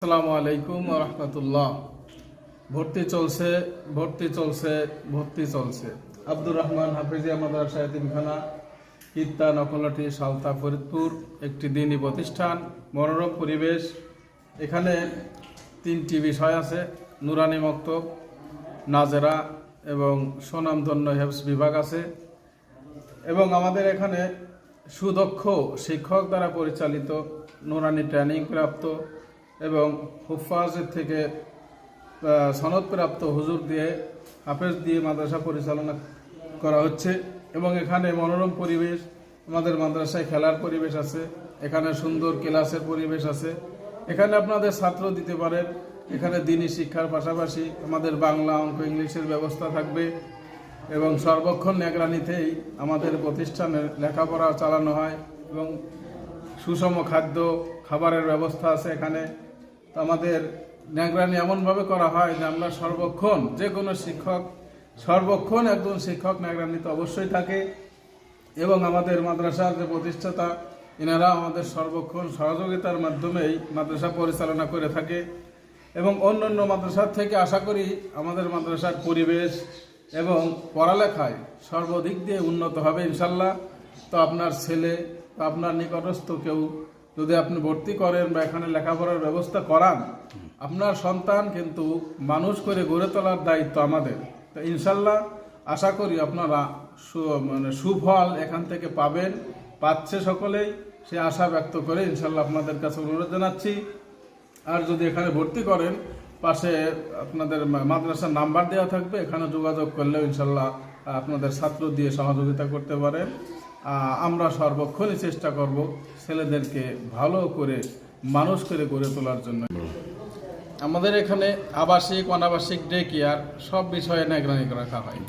আসসালামু আলাইকুম ওয়া রাহমাতুল্লাহ। ভর্তি চলছে। আব্দুর রহমান হাফিজিয়া মাদ্রাসা এতিমখানা, ইত্তা, নকলাটি, সালতা, ফরিদপুর একটি দ্বীনি প্রতিষ্ঠান, মনোরম পরিবেশ। এখানে 3টি বিষয় আছে: নুরানি মক্তব, নাজেরা এবং সুনামধন্য হেফজ বিভাগ আছে। এবং আমাদের এখানে সুদক্ষ শিক্ষক দ্বারা পরিচালিত, নুরানি ট্রেনিং প্রাপ্ত এবং হুফাজের থেকে সনদপ্রাপ্ত হুজুর দিয়ে, হাফেজ দিয়ে মাদ্রাসা পরিচালনা করা হচ্ছে। এবং এখানে মনোরম পরিবেশ, আমাদের মাদ্রাসায় খেলার পরিবেশ আছে, এখানে সুন্দর ক্লাসের পরিবেশ আছে। এখানে আপনাদের ছাত্র দিতে পারেন। এখানে দ্বীনি শিক্ষার পাশাপাশি আমাদের বাংলা, অঙ্ক, ইংলিশের ব্যবস্থা থাকবে এবং সর্বক্ষণ নিগরানিতেই আমাদের প্রতিষ্ঠানে লেখাপড়া চালানো হয় এবং সুষম খাবারের ব্যবস্থা আছে এখানে। তো আমাদের নিগরানি এমনভাবে করা হয় যে আমরা সর্বক্ষণ, যে কোনো শিক্ষক সর্বক্ষণ একজন শিক্ষক নিগরানিতে অবশ্যই থাকে। এবং আমাদের মাদ্রাসার যে প্রতিষ্ঠাতা, এনারা আমাদের সর্বক্ষণ সহযোগিতার মাধ্যমেই মাদ্রাসা পরিচালনা করে থাকে। এবং অন্যান্য মাদ্রাসার থেকে আশা করি আমাদের মাদ্রাসার পরিবেশ এবং পড়ালেখায় সর্বদিক দিয়ে উন্নত হবে ইনশাল্লাহ। তো আপনার ছেলে বা আপনার নিকটস্থ কেউ যদি আপনি ভর্তি করেন বা এখানে লেখাপড়ার ব্যবস্থা করান, আপনার সন্তান কিন্তু মানুষ করে গড়ে তোলার দায়িত্ব আমাদের। তো ইনশাল্লাহ আশা করি আপনারা সুফল এখান থেকে পাচ্ছে সকলেই, সে আশা ব্যক্ত করে ইনশাল্লাহ আপনাদের কাছে অনুরোধ জানাচ্ছি। আর যদি এখানে ভর্তি করেন, পাশে আপনাদের মাদ্রাসার নাম্বার দেওয়া থাকবে, এখানে যোগাযোগ করলেও ইনশাল্লাহ আপনাদের ছাত্র দিয়ে সহযোগিতা করতে পারেন। আমরা সর্বক্ষণই চেষ্টা করব ছেলেদেরকে ভালো করে মানুষ করে গড়ে তোলার জন্য। আমাদের এখানে আবাসিক, অনাবাসিক, ডে কেয়ার সব বিষয়ে নিগরানি রাখা হয়।